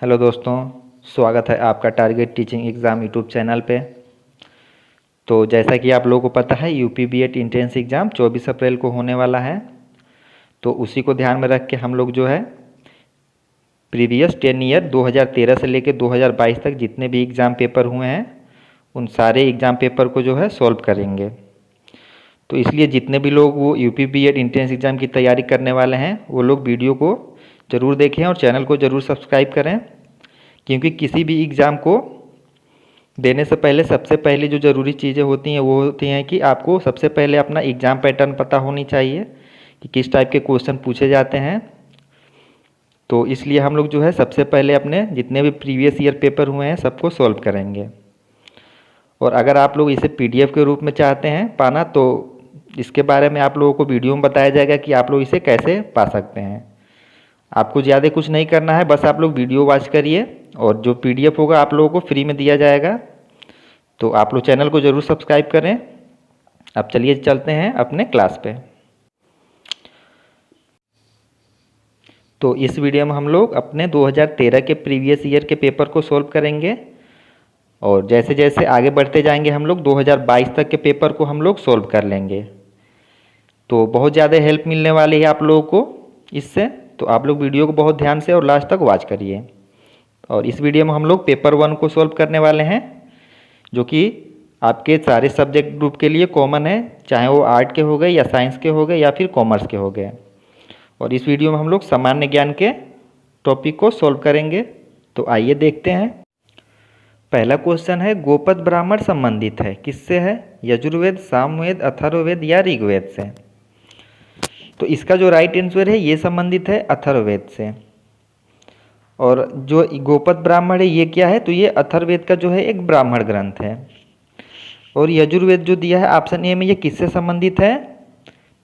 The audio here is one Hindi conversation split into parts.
हेलो दोस्तों, स्वागत है आपका target teaching exam YouTube channel पे। तो जैसा कि आप लोगों को पता है यूपी बीएड इंट्रेंस एग्ज़ाम 24 अप्रैल को होने वाला है। तो उसी को ध्यान में रख के हम लोग जो है प्रीवियस 10 ईयर 2013 से लेकर 2022 तक जितने भी एग्ज़ाम पेपर हुए हैं उन सारे एग्ज़ाम पेपर को जो है सॉल्व करेंगे। तो इसलिए जितने भी लोग वो यूपी बीएड इंट्रेंस एग्ज़ाम की तैयारी करने वाले हैं वो लोग वीडियो को ज़रूर देखें और चैनल को ज़रूर सब्सक्राइब करें, क्योंकि किसी भी एग्ज़ाम को देने से पहले सबसे पहले जो ज़रूरी चीज़ें होती हैं वो होती हैं कि आपको सबसे पहले अपना एग्ज़ाम पैटर्न पता होनी चाहिए कि किस टाइप के क्वेश्चन पूछे जाते हैं। तो इसलिए हम लोग जो है सबसे पहले अपने जितने भी प्रीवियस ईयर पेपर हुए हैं सबको सॉल्व करेंगे। और अगर आप लोग इसे पीडीएफ के रूप में चाहते हैं पाना तो इसके बारे में आप लोगों को वीडियो में बताया जाएगा कि आप लोग इसे कैसे पा सकते हैं। आपको ज़्यादा कुछ नहीं करना है, बस आप लोग वीडियो वॉच करिए और जो पीडीएफ होगा आप लोगों को फ्री में दिया जाएगा। तो आप लोग चैनल को ज़रूर सब्सक्राइब करें। अब चलिए चलते हैं अपने क्लास पे। तो इस वीडियो में हम लोग अपने 2013 के प्रीवियस ईयर के पेपर को सॉल्व करेंगे और जैसे जैसे आगे बढ़ते जाएंगे हम लोग 2022 तक के पेपर को हम लोग सॉल्व कर लेंगे। तो बहुत ज़्यादा हेल्प मिलने वाली है आप लोगों को इससे। तो आप लोग वीडियो को बहुत ध्यान से और लास्ट तक वॉच करिए। और इस वीडियो में हम लोग पेपर 1 को सॉल्व करने वाले हैं, जो कि आपके सारे सब्जेक्ट ग्रुप के लिए कॉमन है, चाहे वो आर्ट के हो गए या साइंस के हो गए या फिर कॉमर्स के हो गए। और इस वीडियो में हम लोग सामान्य ज्ञान के टॉपिक को सॉल्व करेंगे। तो आइए देखते हैं। पहला क्वेश्चन है, गोपद ब्राह्मण संबंधित है किससे है? यजुर्वेद, सामवेद, अथर्ववेद या ऋग्वेद से? तो इसका जो राइट आंसर है ये संबंधित है अथर्ववेद से। और जो गोपद ब्राह्मण है ये क्या है? तो ये अथर्ववेद का जो है एक ब्राह्मण ग्रंथ है। और यजुर्वेद जो दिया है ऑप्शन ए में, ये किससे संबंधित है?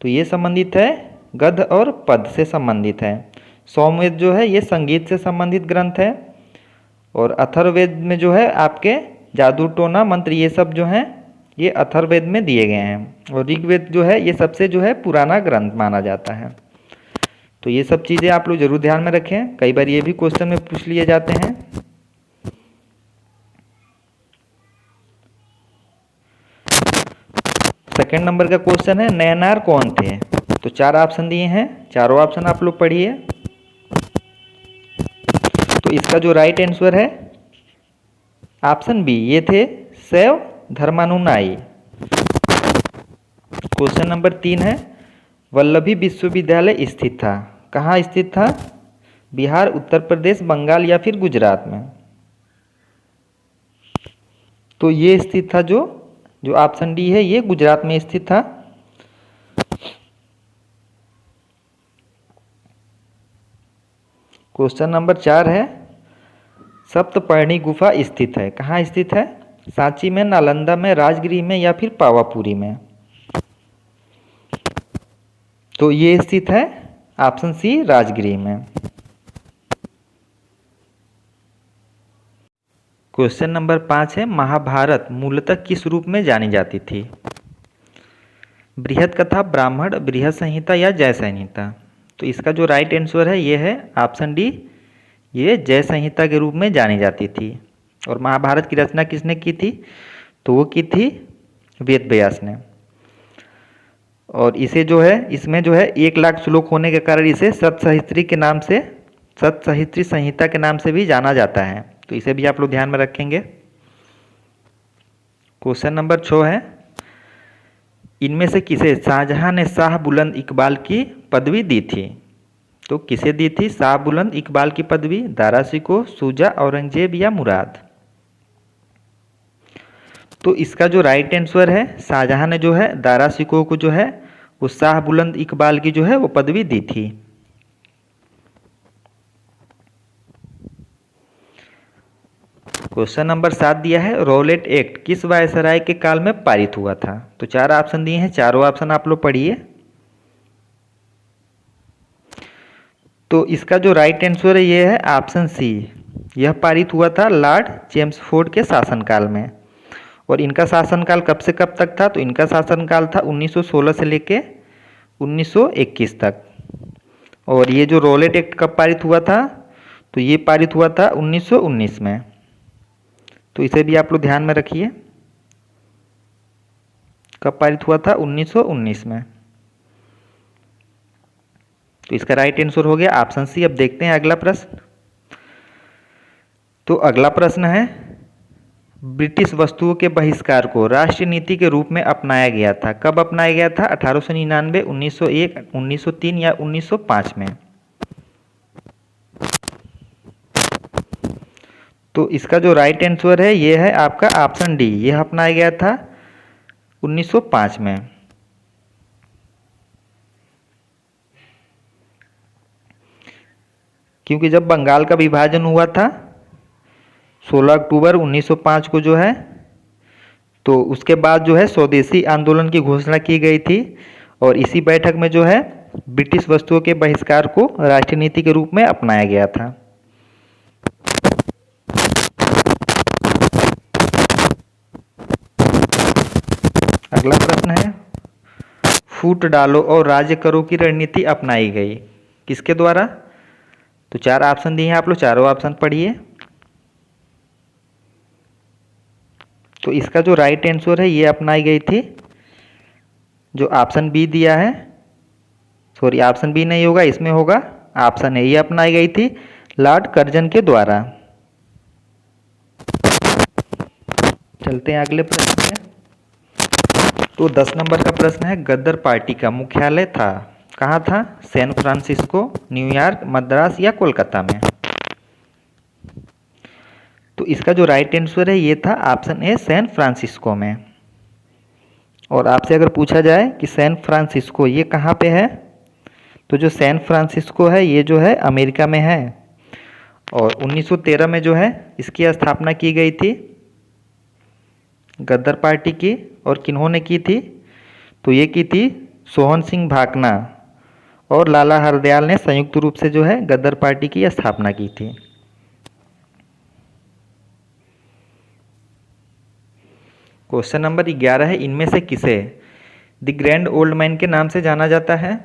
तो ये संबंधित है गद्य और पद से संबंधित है। सामवेद जो है ये संगीत से संबंधित ग्रंथ है। और अथर्ववेद में जो है आपके जादू टोना मंत्र ये सब जो हैं ये अथर्ववेद में दिए गए हैं। और ऋग्वेद जो है ये सबसे जो है पुराना ग्रंथ माना जाता है। तो ये सब चीज़ें आप लोग जरूर ध्यान में रखें, कई बार ये भी क्वेश्चन में पूछ लिए जाते हैं। सेकंड नंबर का क्वेश्चन है, नयनार कौन थे? तो 4 ऑप्शन दिए हैं, चारों ऑप्शन आप लोग पढ़िए। तो इसका जो राइट आंसर है ऑप्शन बी, ये थे शैव धर्मानुयायी। क्वेश्चन नंबर 3 है, वल्लभी विश्वविद्यालय स्थित था, कहाँ स्थित था? बिहार, उत्तर प्रदेश, बंगाल या फिर गुजरात में? तो ये स्थित था जो ऑप्शन डी है ये गुजरात में स्थित था। क्वेश्चन नंबर 4 है, सप्तपर्णी गुफा स्थित है, कहाँ स्थित है? सांची में, नालंदा में, राजगृह में या फिर पावापुरी में? तो ये स्थित है ऑप्शन सी राजगृह में। क्वेश्चन नंबर 5 है, महाभारत मूलतः किस रूप में जानी जाती थी? बृहद कथा, ब्राह्मण, बृहद संहिता या जय संहिता? तो इसका जो राइट आंसर है ये है ऑप्शन डी, ये जय संहिता के रूप में जानी जाती थी। और महाभारत की रचना किसने की थी? तो वो की थी वेद व्यास ने। और इसे जो है इसमें जो है 1 लाख श्लोक होने के कारण इसे सतसहित्री के नाम से, सतसहित्री संहिता के नाम से भी जाना जाता है। तो इसे भी आप लोग ध्यान में रखेंगे। क्वेश्चन नंबर 6 है, इनमें से किसे शाहजहां ने शाह बुलंद इकबाल की पदवी दी थी? तो किसे दी थी शाह बुलंद इकबाल की पदवी? दारा शिकोह, शुजा, औरंगजेब या मुराद? तो इसका जो राइट आंसर है, शाहजहां ने जो है दारा शिकोह को जो है वो शाह बुलंद इकबाल की जो है वो पदवी दी थी। क्वेश्चन नंबर 7 दिया है, रॉलेट एक्ट किस वायसराय के काल में पारित हुआ था? तो 4 ऑप्शन दिए हैं, चारों ऑप्शन आप लोग पढ़िए। तो इसका जो राइट आंसर है ये है ऑप्शन सी, यह पारित हुआ था लॉर्ड चेम्सफोर्ड के शासनकाल में। और इनका शासनकाल कब से कब तक था? तो इनका शासनकाल था 1916 से लेके 1921 तक। और ये जो रॉलेट एक्ट कब पारित हुआ था? तो ये पारित हुआ था 1919 में। तो इसे भी आप लोग ध्यान में रखिए, कब पारित हुआ था? 1919 में। तो इसका राइट आंसर हो गया ऑप्शन सी। अब देखते हैं अगला प्रश्न। तो अगला प्रश्न है, ब्रिटिश वस्तुओं के बहिष्कार को राष्ट्रीय नीति के रूप में अपनाया गया था। कब अपनाया गया था? 1899, 1901, 1903 या 1905 में। तो इसका जो राइट आंसर है ये है आपका ऑप्शन डी, यह अपनाया गया था 1905 में। क्योंकि जब बंगाल का विभाजन हुआ था 16 अक्टूबर 1905 को जो है, तो उसके बाद जो है स्वदेशी आंदोलन की घोषणा की गई थी और इसी बैठक में जो है ब्रिटिश वस्तुओं के बहिष्कार को राष्ट्रीय नीति के रूप में अपनाया गया था। अगला प्रश्न है, फूट डालो और राज्य करों की रणनीति अपनाई गई, किसके द्वारा? तो 4 ऑप्शन दिए हैं, आप लोग चारों ऑप्शन पढ़िए। तो इसका जो राइट आंसर है ये अपनाई गई थी, जो ऑप्शन बी दिया है, सॉरी ऑप्शन बी नहीं होगा, इसमें होगा ऑप्शन ए, ये अपनाई गई थी लॉर्ड कर्जन के द्वारा। चलते हैं अगले प्रश्न में। तो 10 नंबर का प्रश्न है, गदर पार्टी का मुख्यालय था, कहाँ था? सैन फ्रांसिस्को, न्यूयॉर्क, मद्रास या कोलकाता में। तो इसका जो राइट आंसर है ये था ऑप्शन ए, सैन फ्रांसिस्को में। और आपसे अगर पूछा जाए कि सैन फ्रांसिस्को ये कहाँ पे है, तो जो सैन फ्रांसिस्को है ये जो है अमेरिका में है और 1913 में जो है इसकी स्थापना की गई थी गदर पार्टी की। और किन्होंने की थी? तो ये की थी सोहन सिंह भाकना और लाला हरदयाल ने संयुक्त रूप से जो है गदर पार्टी की स्थापना की थी। क्वेश्चन नंबर 11 है, इनमें से किसे द ग्रैंड ओल्ड मैन के नाम से जाना जाता है?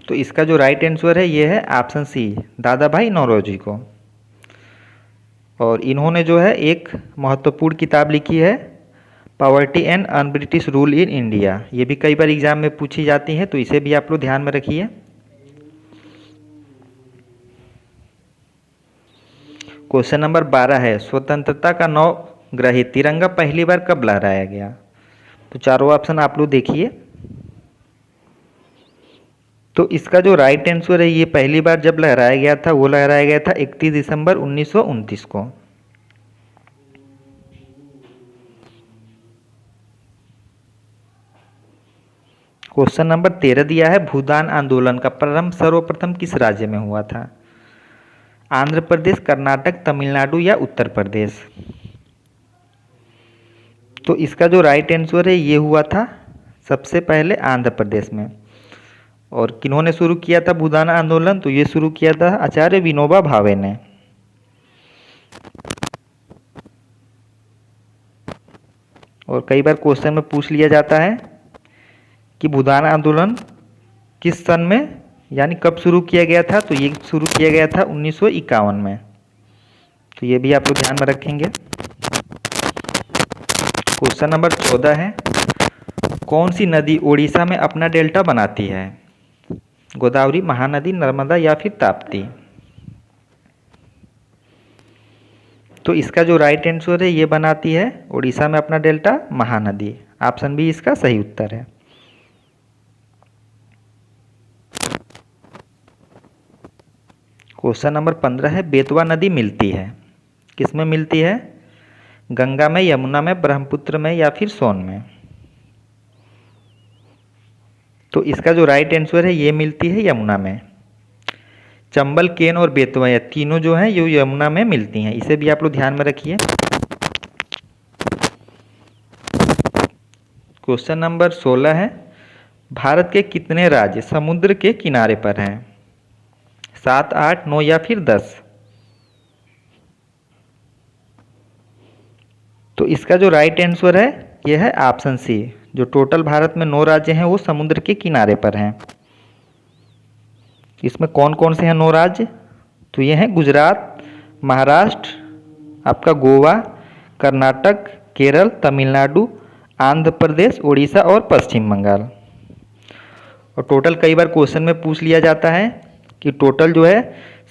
तो इसका जो राइट आंसर है ये है ऑप्शन सी, दादा भाई नौरोजी को। और इन्होंने जो है एक महत्वपूर्ण किताब लिखी है, poverty and un British rule in India. ये भी कई बार एग्जाम में पूछी जाती है, तो इसे भी आप लोग ध्यान में रखिए। क्वेश्चन नंबर 12 है, स्वतंत्रता का नवग्रहित तिरंगा पहली बार कब लहराया गया? तो चारों ऑप्शन आप लोग देखिए। तो इसका जो राइट आंसर है ये पहली बार जब लहराया गया था वो लहराया गया था 31 दिसंबर 1929 को। क्वेश्चन नंबर 13 दिया है, भूदान आंदोलन का प्रारंभ सर्वप्रथम किस राज्य में हुआ था? आंध्र प्रदेश, कर्नाटक, तमिलनाडु या उत्तर प्रदेश। तो इसका जो राइट आंसर है ये हुआ था सबसे पहले आंध्र प्रदेश में। और किन्होंने शुरू किया था भूदान आंदोलन? तो ये शुरू किया था आचार्य विनोबा भावे ने। और कई बार क्वेश्चन में पूछ लिया जाता है कि भूदान आंदोलन किस सन में यानी कब शुरू किया गया था? तो ये शुरू किया गया था 1951 में। तो ये भी आप लोग ध्यान में रखेंगे। क्वेश्चन नंबर 14 है, कौन सी नदी ओडिशा में अपना डेल्टा बनाती है? गोदावरी, महानदी, नर्मदा या फिर ताप्ती। तो इसका जो राइट आंसर है ये बनाती है ओडिशा में अपना डेल्टा महानदी। ऑप्शन बी इसका सही उत्तर है। क्वेश्चन नंबर 15 है, बेतवा नदी मिलती है, किस में मिलती है? गंगा में, यमुना में, ब्रह्मपुत्र में या फिर सोन में। तो इसका जो राइट आंसर है ये मिलती है यमुना में। चंबल, केन और बेतवा ये तीनों जो हैं ये यमुना में मिलती हैं, इसे भी आप लोग ध्यान में रखिए। क्वेश्चन नंबर 16 है, भारत के कितने राज्य समुद्र के किनारे पर हैं? 7, 8, 9 या फिर 10। तो इसका जो राइट आंसर है यह है ऑप्शन सी, जो टोटल भारत में 9 राज्य हैं वो समुद्र के किनारे पर हैं। इसमें कौन कौन से हैं 9 राज्य? तो ये हैं गुजरात, महाराष्ट्र, आपका गोवा, कर्नाटक, केरल, तमिलनाडु, आंध्र प्रदेश, उड़ीसा और पश्चिम बंगाल। और टोटल कई बार क्वेश्चन में पूछ लिया जाता है कि टोटल जो है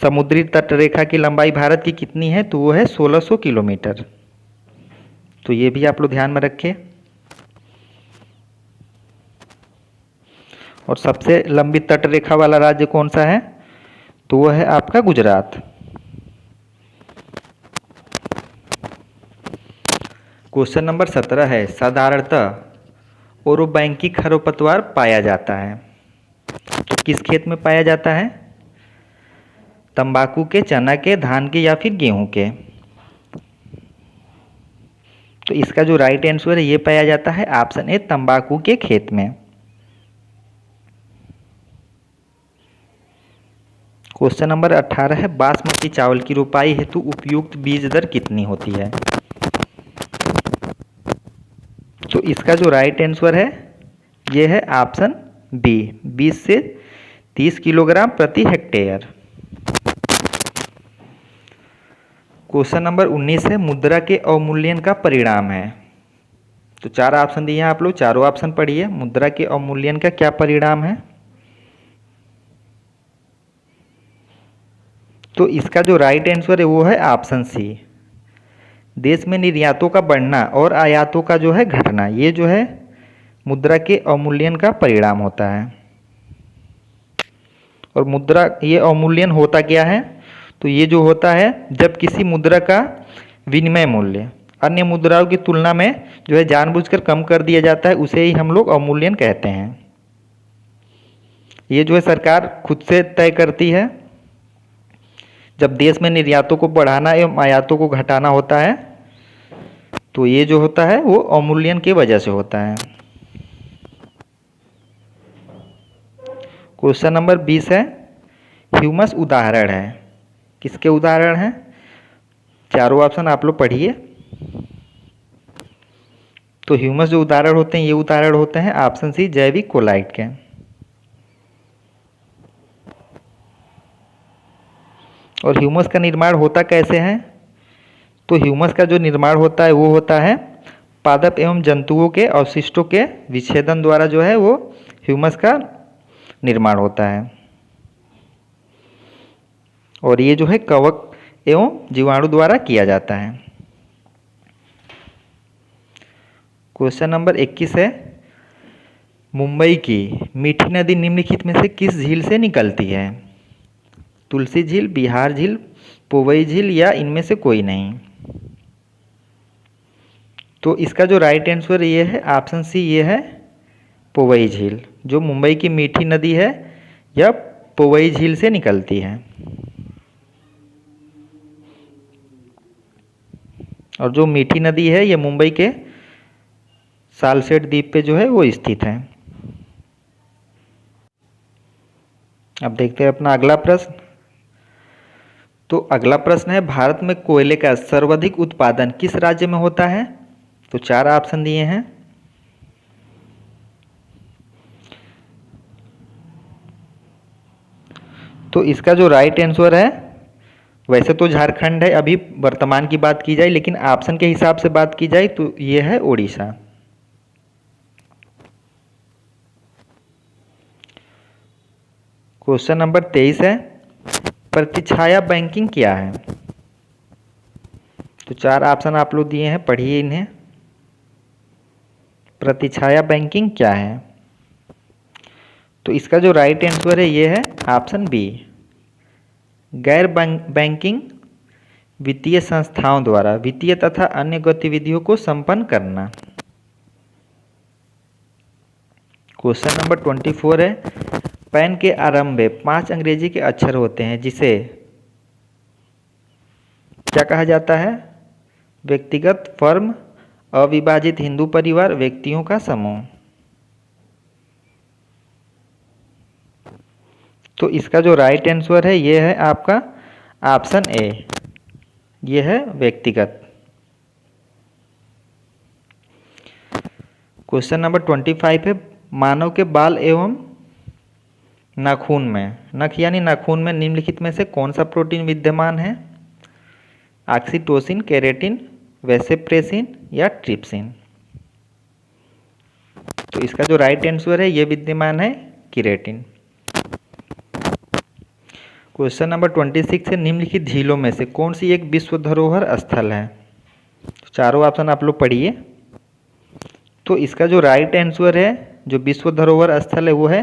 समुद्री तट रेखा की लंबाई भारत की कितनी है, तो वो है 1600 किलोमीटर। तो ये भी आप लोग ध्यान में रखें। और सबसे लंबी तट रेखा वाला राज्य कौन सा है? तो वो है आपका गुजरात। क्वेश्चन नंबर 17 है, साधारणतः ओरोबैंकी खरपतवार पाया जाता है तो किस खेत में पाया जाता है? तंबाकू के, चना के, धान के या फिर गेहूं के? तो इसका जो राइट आंसर है ये पाया जाता है ऑप्शन ए, तंबाकू के खेत में। क्वेश्चन नंबर 18 है, बासमती चावल की रोपाई हेतु उपयुक्त बीज दर कितनी होती है? तो इसका जो राइट आंसर है ये है ऑप्शन बी, 20 से 30 किलोग्राम प्रति हेक्टेयर। क्वेश्चन नंबर 19 है, मुद्रा के अवमूल्यन का परिणाम है। तो 4 ऑप्शन दिए हैं आप लोग, चारों ऑप्शन पढ़िए। मुद्रा के अवमूल्यन का क्या परिणाम है? तो इसका जो राइट आंसर है वो है ऑप्शन सी, देश में निर्यातों का बढ़ना और आयातों का जो है घटना, ये जो है मुद्रा के अवमूल्यन का परिणाम होता है। और मुद्रा ये अवमूल्यन होता क्या है? तो ये जो होता है जब किसी मुद्रा का विनिमय मूल्य अन्य मुद्राओं की तुलना में जो है जानबूझकर कम कर दिया जाता है, उसे ही हम लोग अवमूल्यन कहते हैं। ये जो है सरकार खुद से तय करती है। जब देश में निर्यातों को बढ़ाना एवं आयातों को घटाना होता है तो ये जो होता है वो अवमूल्यन की वजह से होता है। क्वेश्चन नंबर 20 है, ह्यूमस उदाहरण है। किसके उदाहरण हैं? चारों ऑप्शन आप लोग पढ़िए। तो ह्यूमस जो उदाहरण होते हैं ये उदाहरण होते हैं ऑप्शन सी, जैविक कोलाइट के। और ह्यूमस का निर्माण होता कैसे है? तो ह्यूमस का जो निर्माण होता है वो होता है पादप एवं जंतुओं के अवशिष्टों के विच्छेदन द्वारा जो है वो ह्यूमस का निर्माण होता है। और ये जो है कवक एवं जीवाणु द्वारा किया जाता है। क्वेश्चन नंबर 21 है, मुंबई की मीठी नदी निम्नलिखित में से किस झील से निकलती है? तुलसी झील, बिहार झील, पोवई झील या इनमें से कोई नहीं? तो इसका जो राइट आंसर ये है ऑप्शन सी, ये है पोवई झील। जो मुंबई की मीठी नदी है यह पोवई झील से निकलती है। और जो मीठी नदी है ये मुंबई के सालसेट द्वीप पे जो है वो स्थित है। अब देखते हैं अपना अगला प्रश्न। तो अगला प्रश्न है, भारत में कोयले का सर्वाधिक उत्पादन किस राज्य में होता है? तो 4 ऑप्शन दिए हैं। तो इसका जो राइट आंसर है, वैसे तो झारखंड है, अभी वर्तमान की बात की जाए, लेकिन ऑप्शन के हिसाब से बात की जाए तो ये है उड़ीसा। क्वेश्चन नंबर 23 है, प्रतिछाया बैंकिंग क्या है? तो 4 ऑप्शन आप लोग दिए हैं, पढ़िए इन्हें। प्रतिछाया बैंकिंग क्या है? तो इसका जो राइट आंसर है ये है ऑप्शन बी, गैर बैंकिंग वित्तीय संस्थाओं द्वारा वित्तीय तथा अन्य गतिविधियों को संपन्न करना। क्वेश्चन नंबर 24 है, पैन के आरंभ में 5 अंग्रेजी के अक्षर होते हैं जिसे क्या कहा जाता है? व्यक्तिगत, फर्म, अविभाजित हिंदू परिवार, व्यक्तियों का समूह। तो इसका जो राइट आंसर है ये है आपका ऑप्शन ए, ये है व्यक्तिगत। क्वेश्चन नंबर 25 है, मानव के बाल एवं नाखून में, नख यानी नाखून में निम्नलिखित में से कौन सा प्रोटीन विद्यमान है? ऑक्सीटोसिन, केराटिन, वैसेप्रेसिन या ट्रिप्सिन। तो इसका जो राइट आंसर है ये विद्यमान है केराटिन। क्वेश्चन नंबर 26 है, निम्नलिखित झीलों में से कौन सी एक विश्व धरोहर स्थल है? तो चारों ऑप्शन आप लोग पढ़िए। तो इसका जो राइट आंसर है, जो विश्व धरोहर स्थल है वो है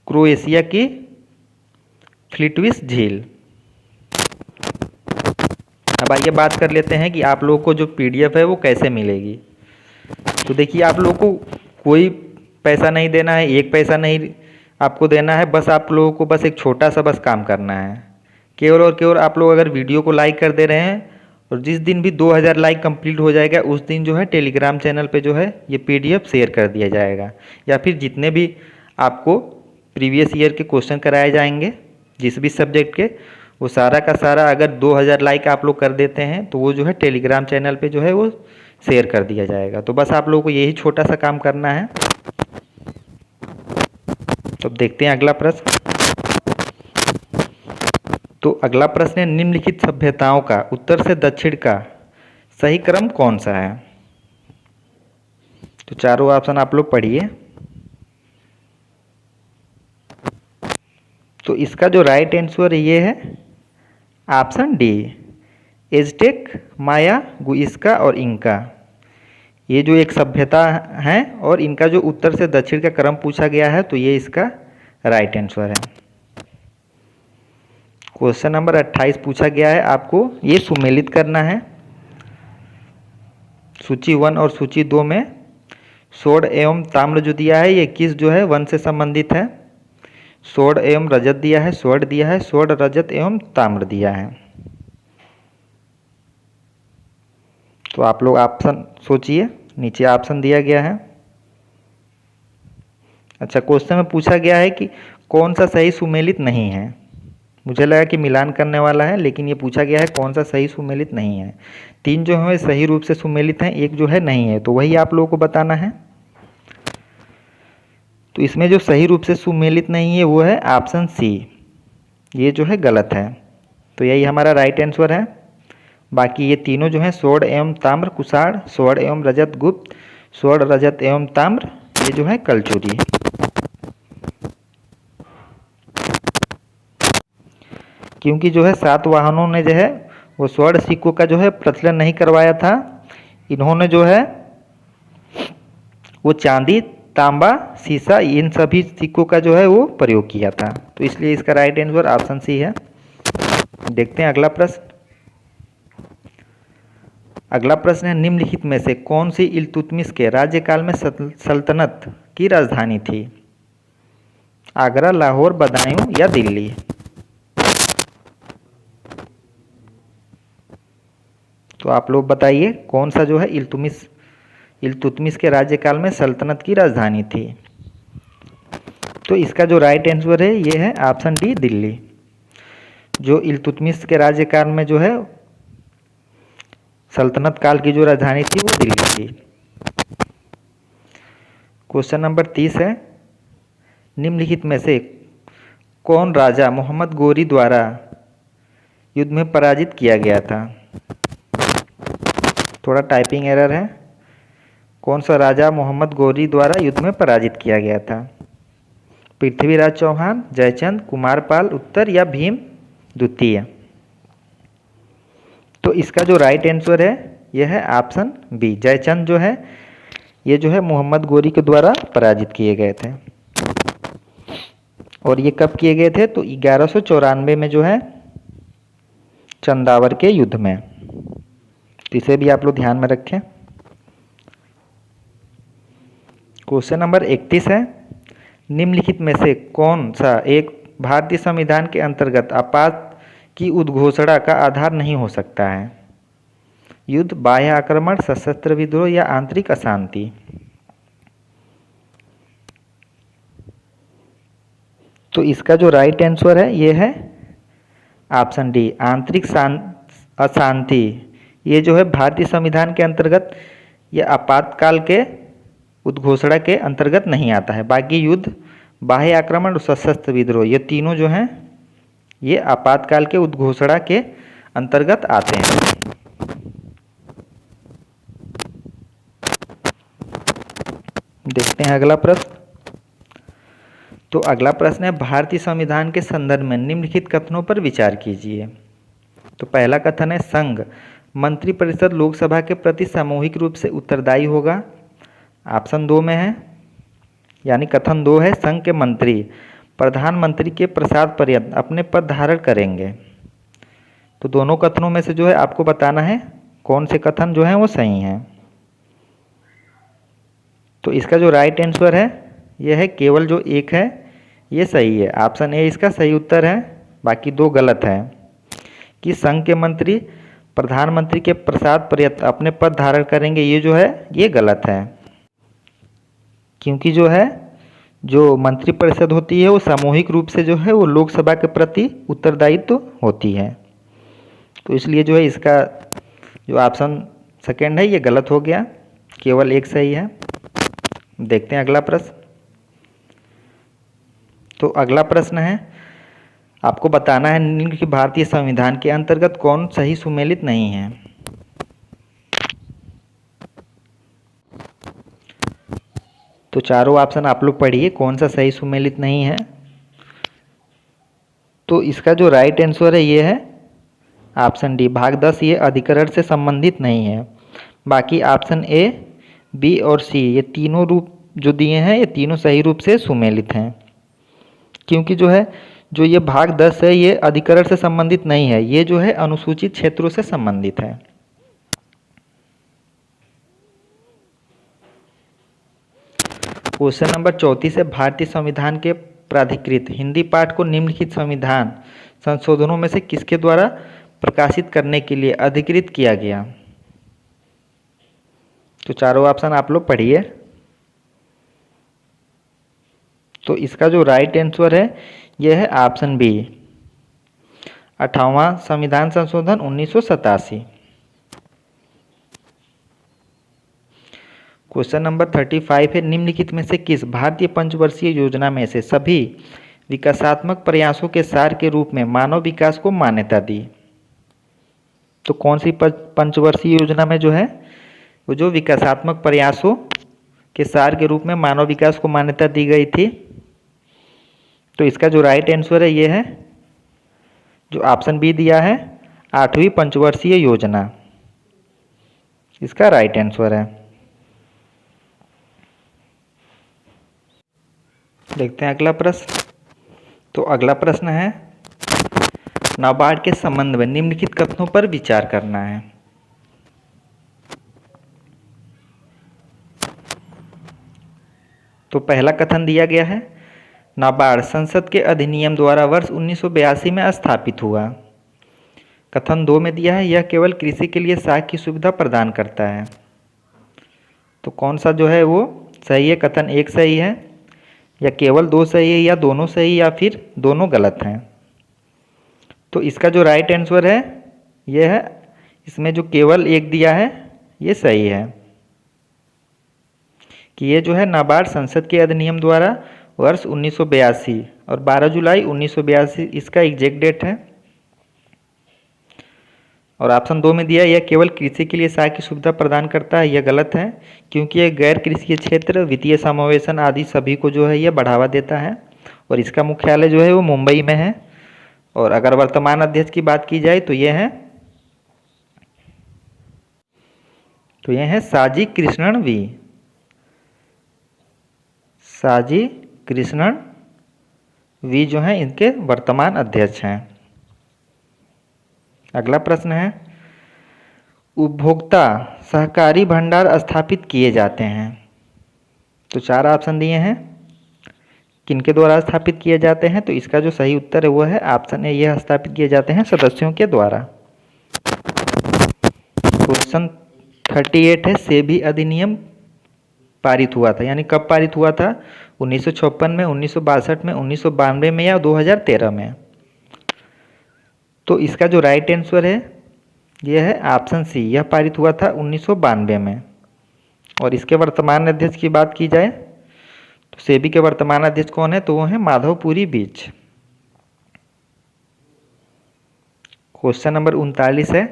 क्रोएशिया की फ्लिटविस झील। अब आइए बात कर लेते हैं कि आप लोगों को जो पीडीएफ है वो कैसे मिलेगी। तो देखिए, आप लोगों को कोई पैसा नहीं देना है, एक पैसा नहीं आपको देना है, बस आप लोगों को बस एक छोटा सा बस काम करना है। केवल और केवल आप लोग अगर वीडियो को लाइक कर दे रहे हैं और जिस दिन भी 2000 लाइक कंप्लीट हो जाएगा उस दिन जो है टेलीग्राम चैनल पे जो है ये पीडीएफ शेयर कर दिया जाएगा, या फिर जितने भी आपको प्रीवियस ईयर के क्वेश्चन कराए जाएंगे जिस भी सब्जेक्ट के, वो सारा का सारा अगर 2000 लाइक आप लोग कर देते हैं तो वो जो है टेलीग्राम चैनल पे जो है वो शेयर कर दिया जाएगा। तो बस आप लोगों को यही छोटा सा काम करना है। तो देखते हैं अगला प्रश्न। तो अगला प्रश्न है, निम्नलिखित सभ्यताओं का उत्तर से दक्षिण का सही क्रम कौन सा है? तो चारों ऑप्शन आप लोग पढ़िए। तो इसका जो राइट आंसर ये है ऑप्शन डी, एज़टेक, माया, गुइस्का और इंका। ये जो एक सभ्यता है और इनका जो उत्तर से दक्षिण का क्रम पूछा गया है, तो ये इसका राइट आंसर है। क्वेश्चन नंबर 28 पूछा गया है, आपको ये सुमेलित करना है। सूची 1 और सूची 2 में स्वर्ण एवं ताम्र जो दिया है ये किस जो है वन से संबंधित है? स्वर्ण एवं रजत दिया है, स्वर्ण दिया है, स्वर्ण, रजत एवं ताम्र दिया है। तो आप लोग ऑप्शन सोचिए, नीचे ऑप्शन दिया गया है। अच्छा, क्वेश्चन में पूछा गया है कि कौन सा सही सुमेलित नहीं है। मुझे लगा कि मिलान करने वाला है, लेकिन ये पूछा गया है कौन सा सही सुमेलित नहीं है। 3 जो है सही रूप से सुमेलित हैं, एक जो है नहीं है, तो वही आप लोगों को बताना है। तो इसमें जो सही रूप से सुमेलित नहीं है वो है ऑप्शन सी, ये जो है गलत है। तो यही हमारा राइट आंसर है। बाकी ये तीनों जो हैं स्वर्ण एवं ताम्र कुषाण, स्वर्ण एवं रजत गुप्त, स्वर्ण, रजत एवं ताम्र ये जो है कलचुरी। क्योंकि जो है सातवाहनों ने जो है वो स्वर्ण सिक्कों का जो है प्रचलन नहीं करवाया था, इन्होंने जो है वो चांदी, तांबा, सीसा इन सभी सिक्कों का जो है वो प्रयोग किया था। तो इसलिए इसका राइट आंसर ऑप्शन सी है। देखते हैं अगला प्रश्न। अगला प्रश्न है, निम्नलिखित में से कौन सी इल्तुतमिश के राज्यकाल में सल्तनत की राजधानी थी? आगरा, लाहौर, बदायूं या दिल्ली? तो आप लोग बताइए कौन सा जो है इल्तुतमिश के राज्यकाल में सल्तनत की राजधानी थी? तो इसका जो राइट आंसर है ये है ऑप्शन डी, दिल्ली। जो इल्तुतमिश के राज्यकाल में जो है सल्तनत काल की जो राजधानी थी वो दिल्ली थी। क्वेश्चन नंबर 30 है, निम्नलिखित में से कौन राजा मोहम्मद गोरी द्वारा युद्ध में पराजित किया गया था? थोड़ा टाइपिंग एरर है। कौन सा राजा मोहम्मद गोरी द्वारा युद्ध में पराजित किया गया था? पृथ्वीराज चौहान, जयचंद, कुमारपाल उत्तर या भीम द्वितीय? तो इसका जो राइट आंसर है यह है ऑप्शन बी, जयचंद जो है ये जो है मोहम्मद गोरी के द्वारा पराजित किए गए थे। और ये कब किए गए थे? तो 1194 में जो है चंदावर के युद्ध में। तो इसे भी आप लोग ध्यान में रखें। क्वेश्चन नंबर 31 है, निम्नलिखित में से कौन सा एक भारतीय संविधान के अंतर्गत आपात की उद्घोषणा का आधार नहीं हो सकता है? युद्ध, बाह्य आक्रमण, सशस्त्र विद्रोह या आंतरिक अशांति? तो इसका जो राइट आंसर है ये है ऑप्शन डी, आंतरिक अशांति। ये जो है भारतीय संविधान के अंतर्गत ये आपातकाल के उद्घोषणा के अंतर्गत नहीं आता है। बाकी युद्ध, बाह्य आक्रमण और सशस्त्र विद्रोह, ये तीनों जो हैं ये आपातकाल के उद्घोषणा के अंतर्गत आते हैं। देखते हैं अगला प्रश्न। तो अगला प्रश्न है, भारतीय संविधान के संदर्भ में निम्नलिखित कथनों पर विचार कीजिए। तो पहला कथन है, संघ मंत्रिपरिषद लोकसभा के प्रति सामूहिक रूप से उत्तरदायी होगा। ऑप्शन 2 में है, यानी कथन 2 है, संघ के मंत्री प्रधानमंत्री के प्रसाद पर्यंत अपने पद धारण करेंगे। तो दोनों कथनों में से जो है आपको बताना है कौन से कथन जो हैं वो सही हैं। तो इसका जो राइट आंसर है यह है केवल जो एक है ये सही है। ऑप्शन ए इसका सही उत्तर है, बाकी 2 गलत है। कि संघ के मंत्री प्रधानमंत्री के प्रसाद पर्यंत अपने पद धारण करेंगे, ये जो है ये गलत है। क्योंकि जो है जो मंत्रिपरिषद होती है वो सामूहिक रूप से जो है वो लोकसभा के प्रति उत्तरदायित्व होती है। तो इसलिए जो है इसका जो ऑप्शन सेकेंड है ये गलत हो गया, केवल एक सही है। देखते हैं अगला प्रश्न। तो अगला प्रश्न है, आपको बताना है निम्नलिखित भारतीय संविधान के अंतर्गत कौन सही सुमेलित नहीं है। तो चारों ऑप्शन आप लोग पढ़िए कौन सा सही सुमेलित नहीं है। तो इसका जो राइट आंसर है ये है ऑप्शन डी, भाग 10 ये अधिकरण से संबंधित नहीं है। बाकी ऑप्शन ए, बी और सी ये तीनों रूप जो दिए हैं ये तीनों सही रूप से सुमेलित हैं। क्योंकि जो है जो ये भाग 10 है ये अधिकरण से संबंधित नहीं है, ये जो है अनुसूचित क्षेत्रों से संबंधित है। क्वेश्चन नंबर 34 है, भारतीय संविधान के प्राधिकृत हिंदी पाठ को निम्नलिखित संविधान संशोधनों में से किसके द्वारा प्रकाशित करने के लिए अधिकृत किया गया। तो चारों ऑप्शन आप लोग पढ़िए। तो इसका जो राइट आंसर है यह है ऑप्शन बी, 58वां संविधान संशोधन 1987। क्वेश्चन नंबर 35 है, निम्नलिखित में से किस भारतीय पंचवर्षीय योजना में से सभी विकासात्मक प्रयासों के सार के रूप में मानव विकास को मान्यता दी। तो कौन सी पंचवर्षीय योजना में जो है वो जो विकासात्मक प्रयासों के सार के रूप में मानव विकास को मान्यता दी गई थी। तो इसका जो राइट आंसर है ये है जो ऑप्शन बी दिया है, 8वीं पंचवर्षीय योजना, इसका राइट आंसर है। देखते हैं अगला प्रश्न। तो अगला प्रश्न है, नाबार्ड के संबंध में निम्नलिखित कथनों पर विचार करना है। तो पहला कथन दिया गया है, नाबार्ड संसद के अधिनियम द्वारा वर्ष 1982 में स्थापित हुआ। कथन 2 में दिया है, यह केवल कृषि के लिए साख की सुविधा प्रदान करता है। तो कौन सा जो है वो सही है, कथन 1 सही है या केवल 2 सही है या दोनों सही या फिर दोनों गलत हैं। तो इसका जो राइट आंसर है यह है, इसमें जो केवल 1 दिया है ये सही है कि ये जो है नाबार्ड संसद के अधिनियम द्वारा वर्ष 1982 और 12 जुलाई 1982 इसका एग्जैक्ट डेट है। और ऑप्शन 2 में दिया यह केवल कृषि के लिए सहायक की सुविधा प्रदान करता है, यह गलत है क्योंकि यह गैर कृषि क्षेत्र, वित्तीय समावेशन आदि सभी को जो है यह बढ़ावा देता है और इसका मुख्यालय जो है वो मुंबई में है। और अगर वर्तमान अध्यक्ष की बात की जाए तो यह है साजी कृष्णन वी, साजी कृष्णन वी जो हैं इनके वर्तमान अध्यक्ष हैं। अगला प्रश्न है, उपभोक्ता सहकारी भंडार स्थापित किए जाते हैं। तो 4 ऑप्शन दिए हैं किनके द्वारा स्थापित किए जाते हैं। तो इसका जो सही उत्तर है वो है ऑप्शन ए, यह स्थापित किए जाते हैं सदस्यों के द्वारा। क्वेश्चन 38 है, सेबी अधिनियम पारित हुआ था, यानी कब पारित हुआ था, 1956 में, 1962 में, 1992 में या 2013 में। तो इसका जो राइट आंसर है यह है ऑप्शन सी, यह पारित हुआ था 1992 में। और इसके वर्तमान अध्यक्ष की बात की जाए तो सेबी के वर्तमान अध्यक्ष कौन है? तो वो है माधवपुरी बीच। क्वेश्चन नंबर 39 है,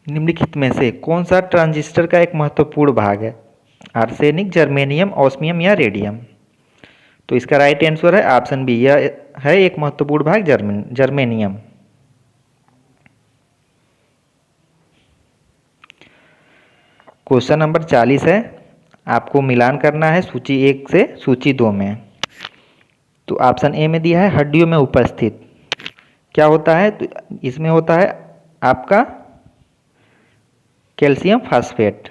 निम्नलिखित में से कौन सा ट्रांजिस्टर का एक महत्वपूर्ण भाग है? आर्सेनिक, जर्मेनियम, ऑस्मियम या रेडियम? तो इसका राइट आंसर है ऑप्शन बी, यह है एक महत्वपूर्ण भाग जर्मेनियम। क्वेश्चन नंबर 40 है, आपको मिलान करना है सूची 1 से सूची 2 में। तो ऑप्शन ए में दिया है हड्डियों में उपस्थित, क्या होता है? तो इसमें होता है आपका कैल्शियम फास्फेट।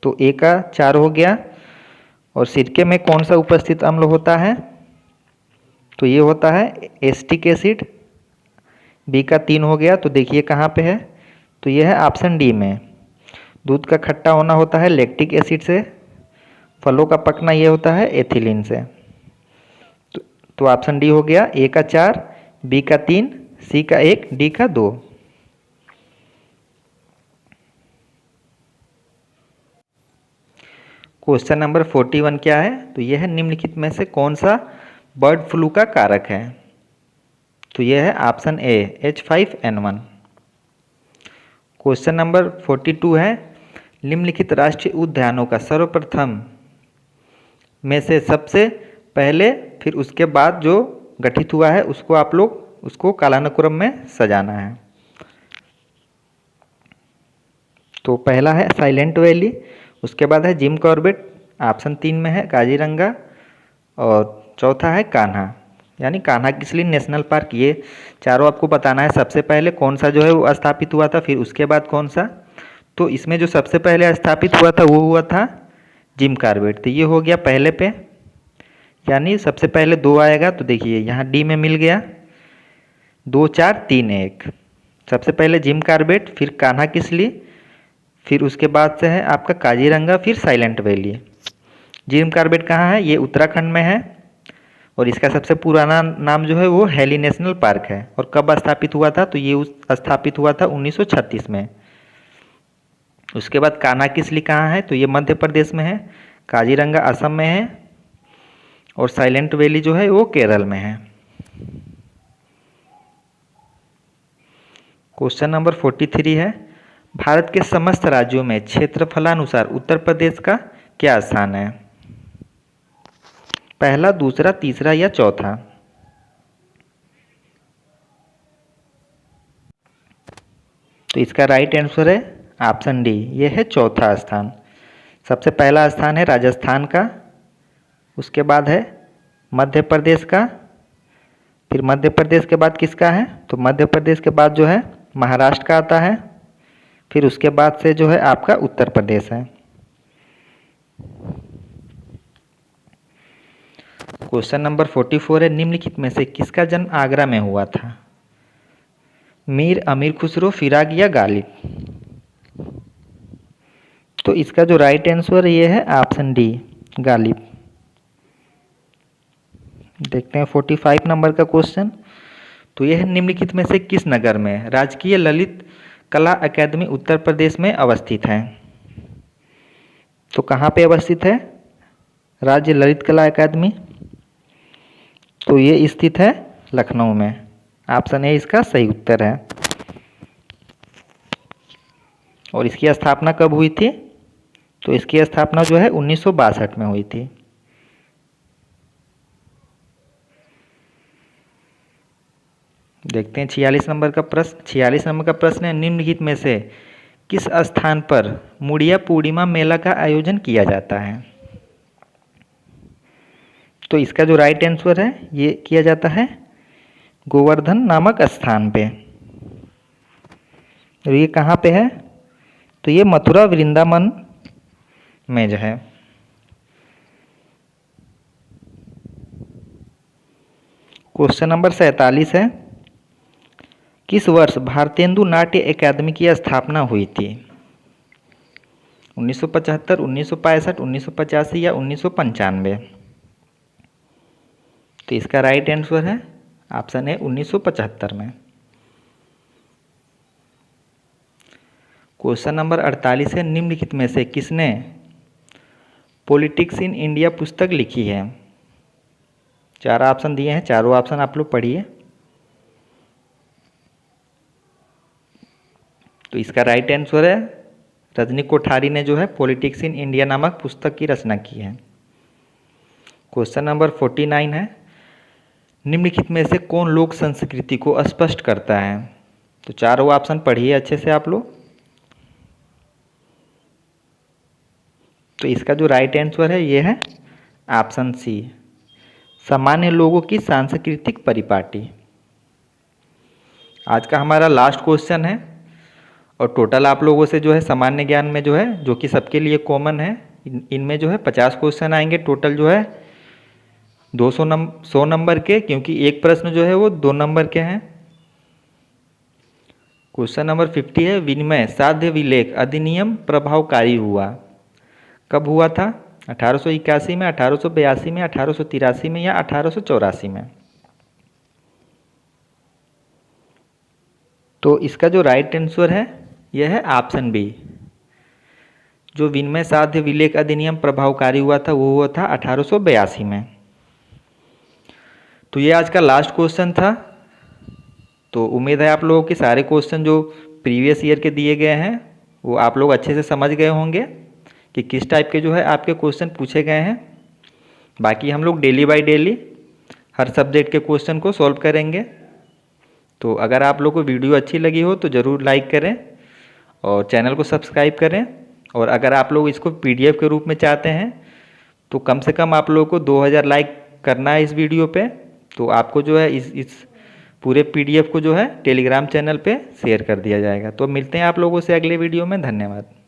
तो ए का 4 हो गया। और सिरके में कौन सा उपस्थित अम्ल होता है? तो ये होता है एसिटिक एसिड। बी का 3 हो गया। तो देखिए कहाँ पे है, तो ये है ऑप्शन डी में। दूध का खट्टा होना होता है लैक्टिक एसिड से। फलों का पकना ये होता है एथिलीन से। तो ऑप्शन डी हो गया, ए का 4, बी का 3, सी का 1, डी का 2। क्वेश्चन नंबर 41 क्या है? तो यह है निम्नलिखित में से कौन सा बर्ड फ्लू का कारक है? तो यह है option A H5N1। Question number 42 है, निम्नलिखित राष्ट्रीय उद्यानों का सर्वप्रथम में से सबसे पहले फिर उसके बाद जो गठित हुआ है उसको आप लोग उसको कालानुक्रम में सजाना है। तो पहला है साइलेंट वैली, उसके बाद है जिम कॉर्बेट, ऑप्शन 3 में है काजीरंगा, और चौथा है कान्हा यानी कान्हा किसली नेशनल पार्क। ये चारों आपको बताना है सबसे पहले कौन सा जो है वो स्थापित हुआ था, फिर उसके बाद कौन सा। तो इसमें जो सबसे पहले स्थापित हुआ था वो हुआ था जिम कॉर्बेट। तो ये हो गया पहले पे, यानी सबसे पहले 2 आएगा। तो देखिए यहाँ डी में मिल गया 2 4 3 1। सबसे पहले जिम कॉर्बेट, फिर कान्हा किसली, फिर उसके बाद से है आपका काजीरंगा, फिर साइलेंट वैली। जिम कॉर्बेट कहाँ है? ये उत्तराखंड में है। और इसका सबसे पुराना नाम जो है वो हैली नेशनल पार्क है। और कब स्थापित हुआ था? तो ये स्थापित हुआ था 1936 में। उसके बाद कान्हा किसली कहाँ है? तो ये मध्य प्रदेश में है। काजीरंगा असम में है। और साइलेंट वैली जो है वो केरल में है। क्वेश्चन नंबर 43 है, भारत के समस्त राज्यों में क्षेत्रफलानुसार उत्तर प्रदेश का क्या स्थान है? पहला, दूसरा, तीसरा या चौथा? तो इसका राइट आंसर है ऑप्शन डी, ये है चौथा स्थान। सबसे पहला स्थान है राजस्थान का, उसके बाद है मध्य प्रदेश का, फिर मध्य प्रदेश के बाद किसका है? तो मध्य प्रदेश के बाद जो है महाराष्ट्र का आता है, फिर उसके बाद से जो है आपका उत्तर प्रदेश है। क्वेश्चन नंबर 44 है, निम्नलिखित में से किसका जन्म आगरा में हुआ था? मीर अमीर खुसरो, फिराक या गालिब? तो इसका जो राइट आंसर ये है ऑप्शन डी, गालिब। देखते हैं 45 नंबर का क्वेश्चन। तो यह निम्नलिखित में से किस नगर में राजकीय ललित कला अकादमी उत्तर प्रदेश में अवस्थित है? तो कहाँ पे अवस्थित है राज्य ललित कला अकादमी? तो ये स्थित है लखनऊ में। ऑप्शन ए इसका सही उत्तर है। और इसकी स्थापना कब हुई थी? तो इसकी स्थापना जो है 1962 में हुई थी। देखते हैं 46 नंबर का प्रश्न। 46 नंबर का प्रश्न है, निम्नलिखित में से किस स्थान पर मुड़िया पूर्णिमा मेला का आयोजन किया जाता है? तो इसका जो राइट आंसर है ये किया जाता है गोवर्धन नामक स्थान पे। और ये कहाँ पे है? तो ये मथुरा वृंदावन में जो है। क्वेश्चन नंबर 47 है, किस वर्ष भारतेंदु नाट्य अकादमी की स्थापना हुई थी? 1975, 1965, 1985 या 1995? तो इसका राइट आंसर है ऑप्शन ए 1975 में। क्वेश्चन नंबर 48 है, निम्नलिखित में से किसने पॉलिटिक्स इन इंडिया पुस्तक लिखी है? 4 ऑप्शन दिए हैं, चारों ऑप्शन आप लोग पढ़िए। तो इसका राइट आंसर है रजनी कोठारी ने जो है पॉलिटिक्स इन इंडिया नामक पुस्तक की रचना की है। क्वेश्चन नंबर 49 है, निम्नलिखित में से कौन लोक संस्कृति को स्पष्ट करता है? तो चारों ऑप्शन पढ़िए अच्छे से आप लोग। तो इसका जो राइट आंसर है ये है ऑप्शन सी, सामान्य लोगों की सांस्कृतिक परिपाटी। आज का हमारा लास्ट क्वेश्चन है और टोटल आप लोगों से जो है सामान्य ज्ञान में जो है, जो कि सबके लिए कॉमन है, इनमें जो है 50 क्वेश्चन आएंगे टोटल जो है 100 नंबर के, क्योंकि एक प्रश्न जो है वो 2 नंबर के हैं। क्वेश्चन नंबर 50 है, विनिमय साध्य विलेख अधिनियम प्रभावकारी हुआ? कब हुआ था? 1881 में, 1882 में, 1883 में या 1884 में? तो इसका जो राइट आंसर है यह है ऑप्शन बी, जो विनिमय साध्य विलेख अधिनियम प्रभावकारी हुआ था वो हुआ था 1882 में। तो ये आज का लास्ट क्वेश्चन था। तो उम्मीद है आप लोगों के सारे क्वेश्चन जो प्रीवियस ईयर के दिए गए हैं वो आप लोग अच्छे से समझ गए होंगे कि किस टाइप के जो है आपके क्वेश्चन पूछे गए हैं। बाकी हम लोग daily by daily her subject के क्वेश्चन को सॉल्व करेंगे। तो अगर आप लोग को वीडियो अच्छी लगी हो तो ज़रूर लाइक करें और चैनल को सब्सक्राइब करें। और अगर आप लोग इसको PDF के रूप में चाहते हैं तो कम से कम आप लोगों को 2000 लाइक करना है इस वीडियो पे। तो आपको जो है इस पूरे PDF को जो है टेलीग्राम चैनल पे शेयर कर दिया जाएगा। तो मिलते हैं आप लोगों से अगले वीडियो में। धन्यवाद।